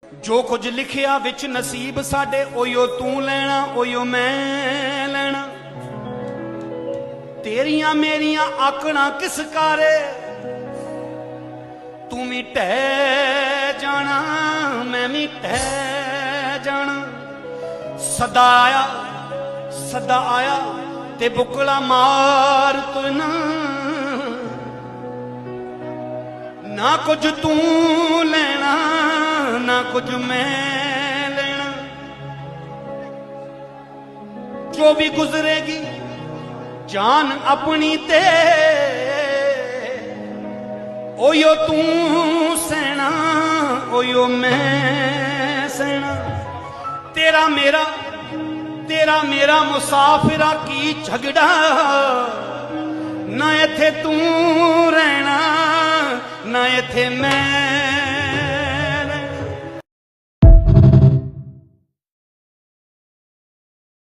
जो कुछ लिखिया विच नसीब साडे ओयो तू लेना ओयो मैं लेना। तेरिया मेरिया आकड़ा किस कारे तू भी टह जाना मैं भी टह जाना। सदा आया ते बुकला मार तू ना कुछ तू लेना ना कुछ मैं लेना। जो भी गुजरेगी जान अपनी ते ओयो तू सहना ओयो मैं सहना। तेरा मेरा मुसाफिरा की झगड़ा ना इथे तू रहना ना इथे मैं